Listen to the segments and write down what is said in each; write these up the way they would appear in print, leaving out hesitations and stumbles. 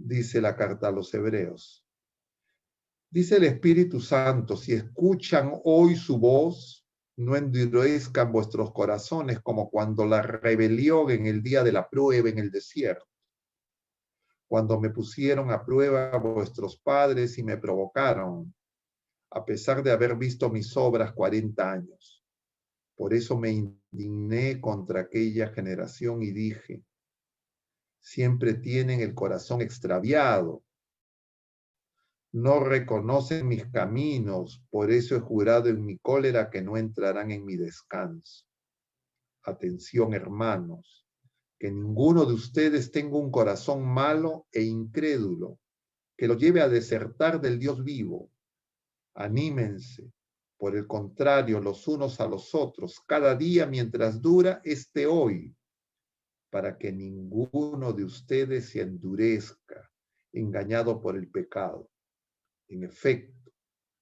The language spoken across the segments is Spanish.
dice la carta a los Hebreos. Dice el Espíritu Santo, si escuchan hoy su voz, no endurezcan vuestros corazones como cuando la rebelión en el día de la prueba en el desierto, cuando me pusieron a prueba vuestros padres y me provocaron, a pesar de haber visto mis obras 40 años. Por eso me indigné contra aquella generación y dije, siempre tienen el corazón extraviado, no reconocen mis caminos, por eso he jurado en mi cólera que no entrarán en mi descanso. Atención, hermanos, que ninguno de ustedes tenga un corazón malo e incrédulo que lo lleve a desertar del Dios vivo. Anímense, por el contrario, los unos a los otros, cada día mientras dura este hoy, para que ninguno de ustedes se endurezca, engañado por el pecado. En efecto,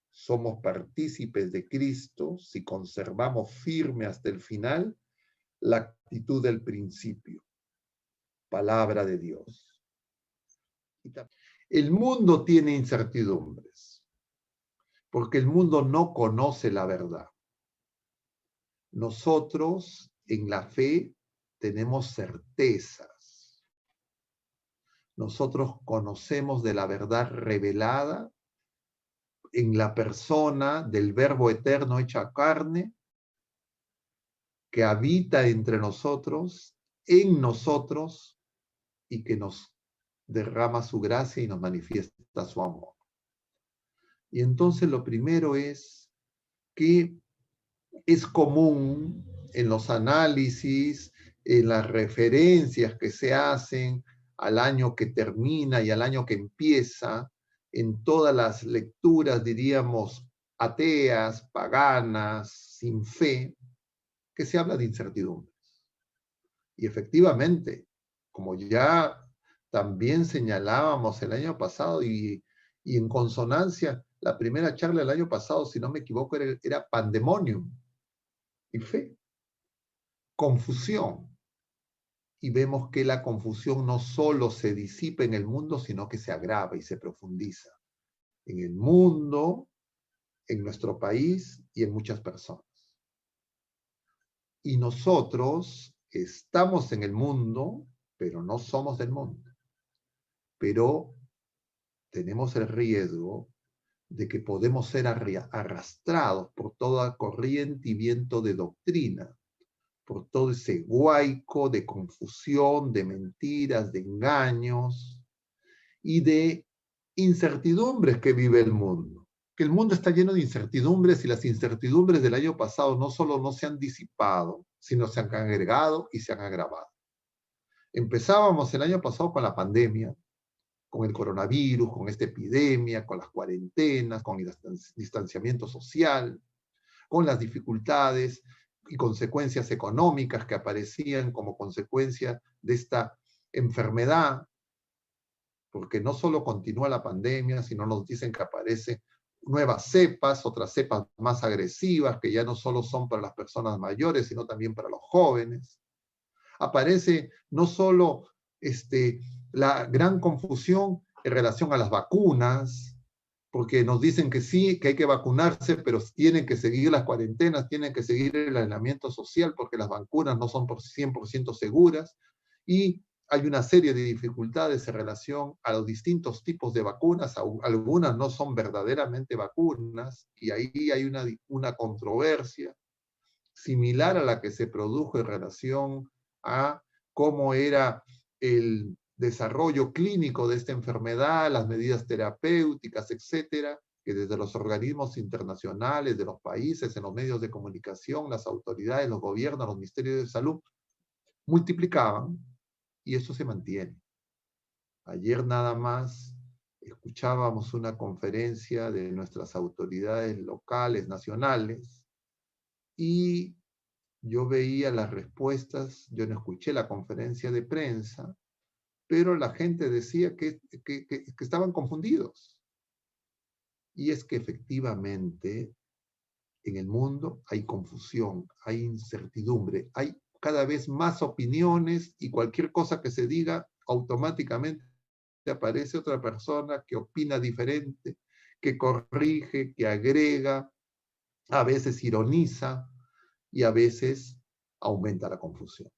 somos partícipes de Cristo si conservamos firme hasta el final la actitud del principio. Palabra de Dios. El mundo tiene incertidumbres, porque el mundo no conoce la verdad. Nosotros en la fe tenemos certezas. Nosotros conocemos de la verdad revelada en la persona del Verbo eterno hecha carne, que habita entre nosotros, en nosotros, y que nos derrama su gracia y nos manifiesta su amor. Y entonces lo primero es que es común en los análisis, en las referencias que se hacen al año que termina y al año que empieza, en todas las lecturas, diríamos, ateas, paganas, sin fe, que se habla de incertidumbres. Y efectivamente, como ya también señalábamos el año pasado y en consonancia, la primera charla del año pasado, si no me equivoco, era pandemonium y fe, confusión. Y vemos que la confusión no solo se disipa en el mundo, sino que se agrava y se profundiza en el mundo, en nuestro país y en muchas personas. Y nosotros estamos en el mundo, pero no somos del mundo. Pero tenemos el riesgo de que podemos ser arrastrados por toda corriente y viento de doctrina, por todo ese huaico de confusión, de mentiras, de engaños y de incertidumbres que vive el mundo. Que el mundo está lleno de incertidumbres y las incertidumbres del año pasado no solo no se han disipado, sino se han agregado y se han agravado. Empezábamos el año pasado con la pandemia, con el coronavirus, con esta epidemia, con las cuarentenas, con el distanciamiento social, con las dificultades y consecuencias económicas que aparecían como consecuencia de esta enfermedad, porque no solo continúa la pandemia, sino nos dicen que aparecen nuevas cepas, otras cepas más agresivas, que ya no solo son para las personas mayores, sino también para los jóvenes. Aparece no solo la gran confusión en relación a las vacunas, porque nos dicen que sí, que hay que vacunarse, pero tienen que seguir las cuarentenas, tienen que seguir el aislamiento social, porque las vacunas no son 100% seguras, y hay una serie de dificultades en relación a los distintos tipos de vacunas, algunas no son verdaderamente vacunas, y ahí hay una controversia similar a la que se produjo en relación a cómo era el desarrollo clínico de esta enfermedad, las medidas terapéuticas, etcétera, que desde los organismos internacionales, de los países, en los medios de comunicación, las autoridades, los gobiernos, los ministerios de salud, multiplicaban, y eso se mantiene. Ayer nada más escuchábamos una conferencia de nuestras autoridades locales, nacionales, y yo veía las respuestas, yo no escuché la conferencia de prensa, pero la gente decía que estaban confundidos. Y es que efectivamente en el mundo hay confusión, hay incertidumbre, hay cada vez más opiniones y cualquier cosa que se diga automáticamente aparece otra persona que opina diferente, que corrige, que agrega, a veces ironiza y a veces aumenta la confusión.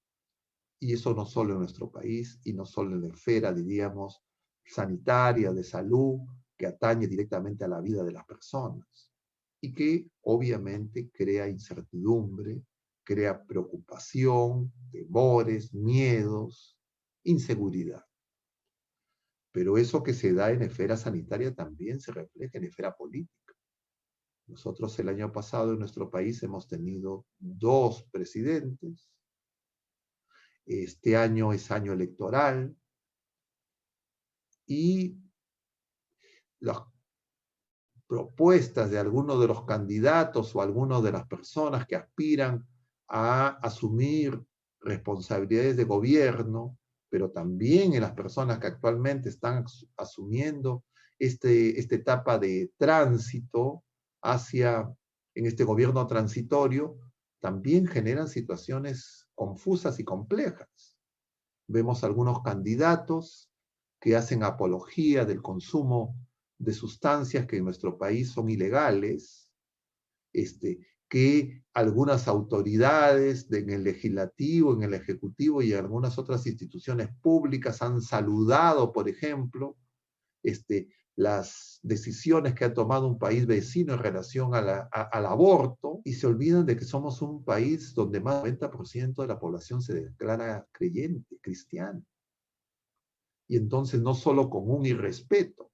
Y eso no solo en nuestro país y no solo en la esfera, diríamos, sanitaria, de salud, que atañe directamente a la vida de las personas y que obviamente crea incertidumbre, crea preocupación, temores, miedos, inseguridad. Pero eso que se da en esfera sanitaria también se refleja en esfera política. Nosotros el año pasado en nuestro país hemos tenido 2 presidentes. Este año es año electoral y las propuestas de algunos de los candidatos o algunas de las personas que aspiran a asumir responsabilidades de gobierno, pero también en las personas que actualmente están asumiendo esta etapa de tránsito hacia, en este gobierno transitorio, también generan situaciones confusas y complejas. Vemos algunos candidatos que hacen apología del consumo de sustancias que en nuestro país son ilegales, que algunas autoridades en el legislativo, en el ejecutivo y en algunas otras instituciones públicas han saludado, por ejemplo, las decisiones que ha tomado un país vecino en relación al aborto y se olvidan de que somos un país donde más del 90% de la población se declara creyente, cristiana. Y entonces no solo con un irrespeto,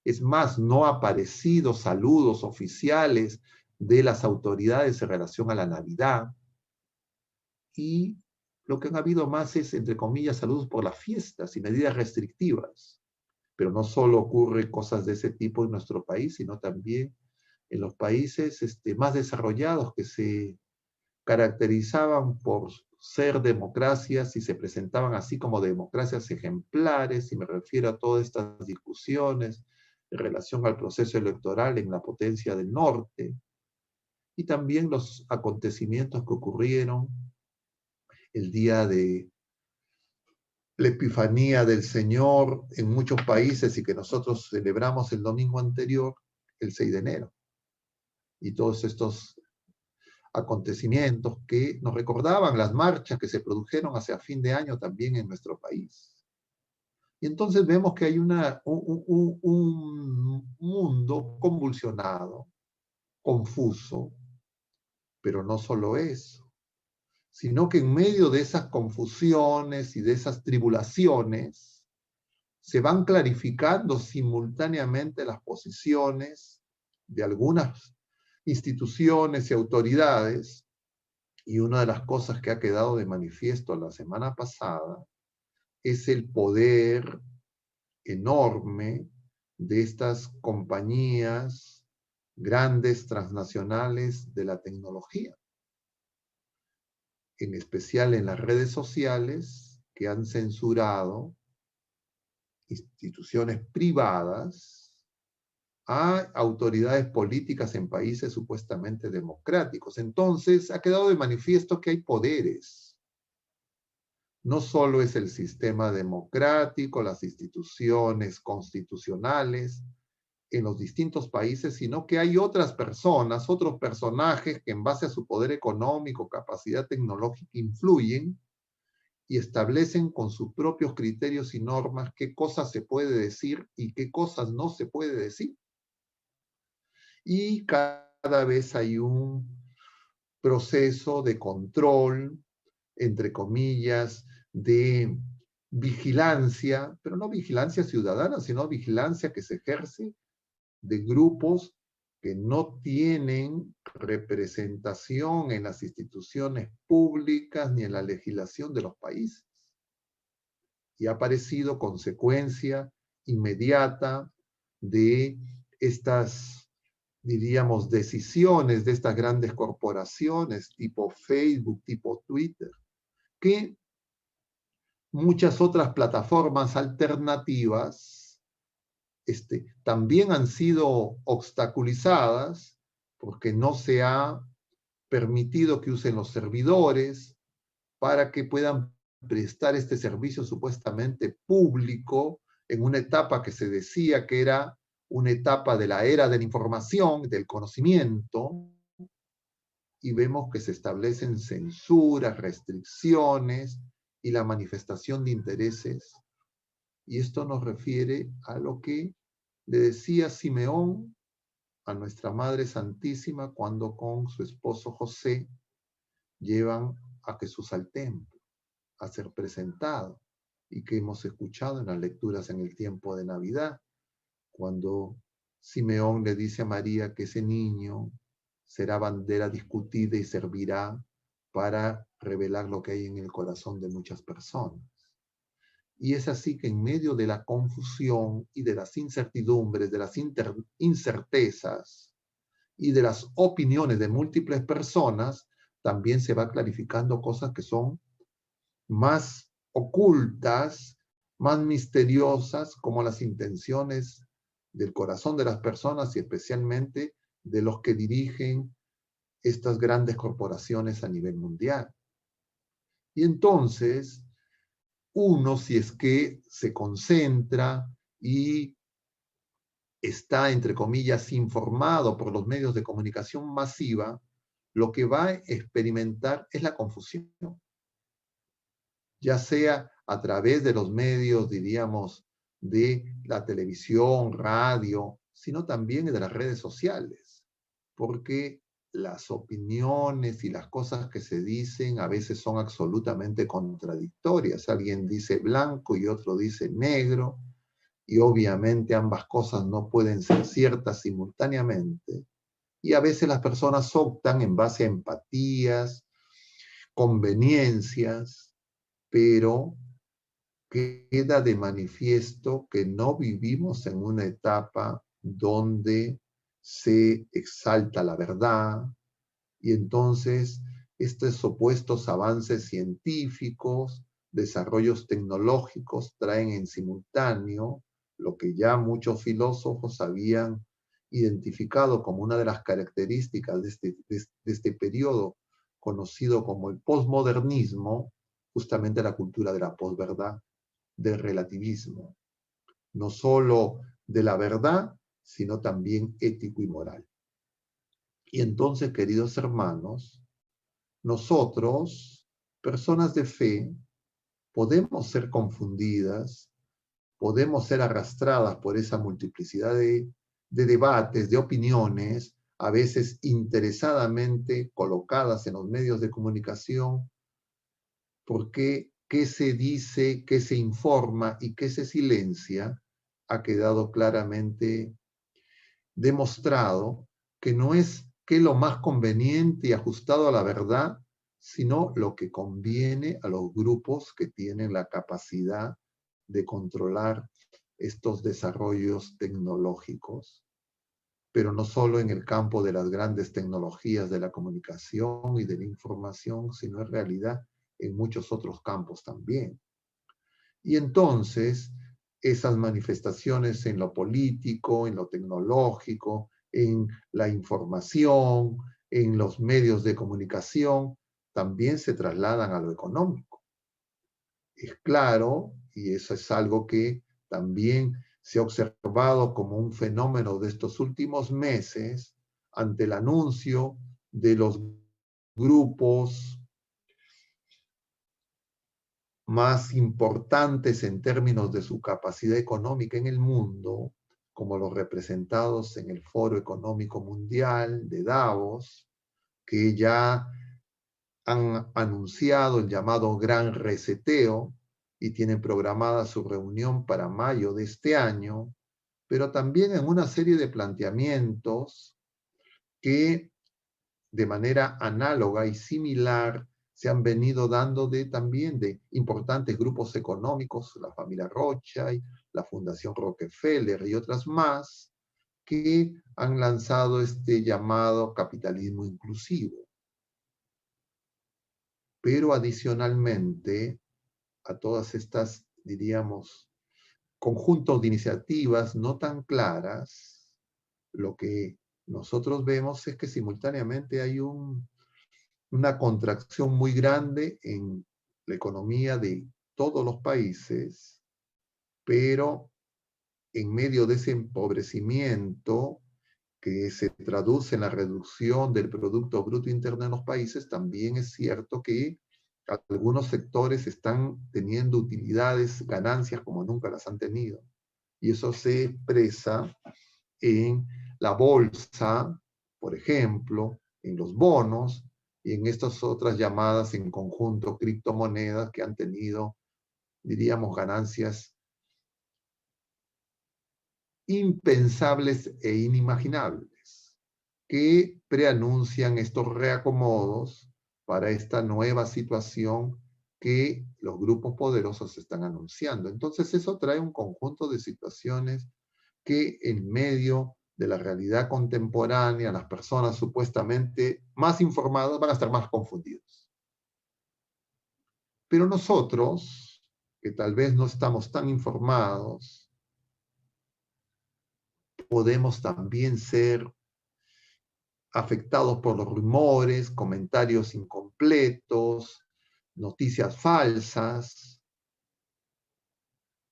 es más, no ha aparecido saludos oficiales de las autoridades en relación a la Navidad. Y lo que han habido más es, entre comillas, saludos por las fiestas y medidas restrictivas. Pero no solo ocurre cosas de ese tipo en nuestro país, sino también en los países más desarrollados que se caracterizaban por ser democracias y se presentaban así como democracias ejemplares, y me refiero a todas estas discusiones en relación al proceso electoral en la potencia del norte, y también los acontecimientos que ocurrieron el día de la Epifanía del Señor en muchos países y que nosotros celebramos el domingo anterior, el 6 de enero. Y todos estos acontecimientos que nos recordaban las marchas que se produjeron hacia fin de año también en nuestro país. Y entonces vemos que hay un mundo convulsionado, confuso, pero no solo eso, sino que en medio de esas confusiones y de esas tribulaciones se van clarificando simultáneamente las posiciones de algunas instituciones y autoridades, y una de las cosas que ha quedado de manifiesto la semana pasada es el poder enorme de estas compañías grandes transnacionales de la tecnología, en especial en las redes sociales, que han censurado instituciones privadas a autoridades políticas en países supuestamente democráticos. Entonces, ha quedado de manifiesto que hay poderes. No solo es el sistema democrático, las instituciones constitucionales en los distintos países, sino que hay otras personas, otros personajes que en base a su poder económico, capacidad tecnológica, influyen y establecen con sus propios criterios y normas qué cosas se puede decir y qué cosas no se puede decir. Y cada vez hay un proceso de control, entre comillas, de vigilancia, pero no vigilancia ciudadana, sino vigilancia que se ejerce de grupos que no tienen representación en las instituciones públicas ni en la legislación de los países. Y ha parecido consecuencia inmediata de estas, diríamos, decisiones de estas grandes corporaciones tipo Facebook, tipo Twitter, que muchas otras plataformas alternativas también han sido obstaculizadas porque no se ha permitido que usen los servidores para que puedan prestar este servicio supuestamente público en una etapa que se decía que era una etapa de la era de la información, del conocimiento, y vemos que se establecen censuras, restricciones y la manifestación de intereses. Y esto nos refiere a lo que le decía Simeón a nuestra Madre Santísima cuando con su esposo José llevan a Jesús al templo, a ser presentado, y que hemos escuchado en las lecturas en el tiempo de Navidad, cuando Simeón le dice a María que ese niño será bandera discutida y servirá para revelar lo que hay en el corazón de muchas personas. Y es así que en medio de la confusión y de las incertidumbres, de las incertezas y de las opiniones de múltiples personas, también se va clarificando cosas que son más ocultas, más misteriosas, como las intenciones del corazón de las personas y especialmente de los que dirigen estas grandes corporaciones a nivel mundial. Y entonces, uno, si es que se concentra y está, entre comillas, informado por los medios de comunicación masiva, lo que va a experimentar es la confusión, ya sea a través de los medios, diríamos, de la televisión, radio, sino también de las redes sociales, porque las opiniones y las cosas que se dicen a veces son absolutamente contradictorias. Alguien dice blanco y otro dice negro, y obviamente ambas cosas no pueden ser ciertas simultáneamente. Y a veces las personas optan en base a empatías, conveniencias, pero queda de manifiesto que no vivimos en una etapa donde se exalta la verdad y entonces estos opuestos avances científicos, desarrollos tecnológicos traen en simultáneo lo que ya muchos filósofos habían identificado como una de las características de este periodo conocido como el posmodernismo, justamente la cultura de la posverdad, del relativismo, no solo de la verdad, sino también ético y moral. Y entonces, queridos hermanos, nosotros, personas de fe, podemos ser confundidas, podemos ser arrastradas por esa multiplicidad de debates, de opiniones, a veces interesadamente colocadas en los medios de comunicación, porque qué se dice, qué se informa y qué se silencia ha quedado claramente demostrado que no es que lo más conveniente y ajustado a la verdad, sino lo que conviene a los grupos que tienen la capacidad de controlar estos desarrollos tecnológicos, pero no solo en el campo de las grandes tecnologías de la comunicación y de la información, sino en realidad en muchos otros campos también. Y entonces, esas manifestaciones en lo político, en lo tecnológico, en la información, en los medios de comunicación, también se trasladan a lo económico. Es claro, y eso es algo que también se ha observado como un fenómeno de estos últimos meses, ante el anuncio de los grupos más importantes en términos de su capacidad económica en el mundo, como los representados en el Foro Económico Mundial de Davos, que ya han anunciado el llamado Gran Reseteo y tienen programada su reunión para mayo de este año, pero también en una serie de planteamientos que de manera análoga y similar se han venido dando también de importantes grupos económicos, la familia Rothschild, la Fundación Rockefeller y otras más, que han lanzado este llamado capitalismo inclusivo. Pero adicionalmente a todas estas, diríamos, conjuntos de iniciativas no tan claras, lo que nosotros vemos es que simultáneamente hay una contracción muy grande en la economía de todos los países, pero en medio de ese empobrecimiento que se traduce en la reducción del Producto Bruto Interno en los países, también es cierto que algunos sectores están teniendo utilidades, ganancias como nunca las han tenido. Y eso se expresa en la bolsa, por ejemplo, en los bonos y en estas otras llamadas en conjunto criptomonedas que han tenido, diríamos, ganancias impensables e inimaginables, que preanuncian estos reacomodos para esta nueva situación que los grupos poderosos están anunciando. Entonces eso trae un conjunto de situaciones que en medio de la realidad contemporánea, las personas supuestamente más informadas van a estar más confundidos. Pero nosotros, que tal vez no estamos tan informados, podemos también ser afectados por los rumores, comentarios incompletos, noticias falsas,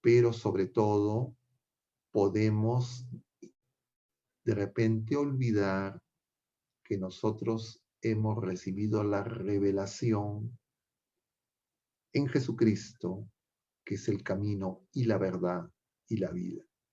pero sobre todo podemos de repente olvidar que nosotros hemos recibido la revelación en Jesucristo, que es el camino y la verdad y la vida.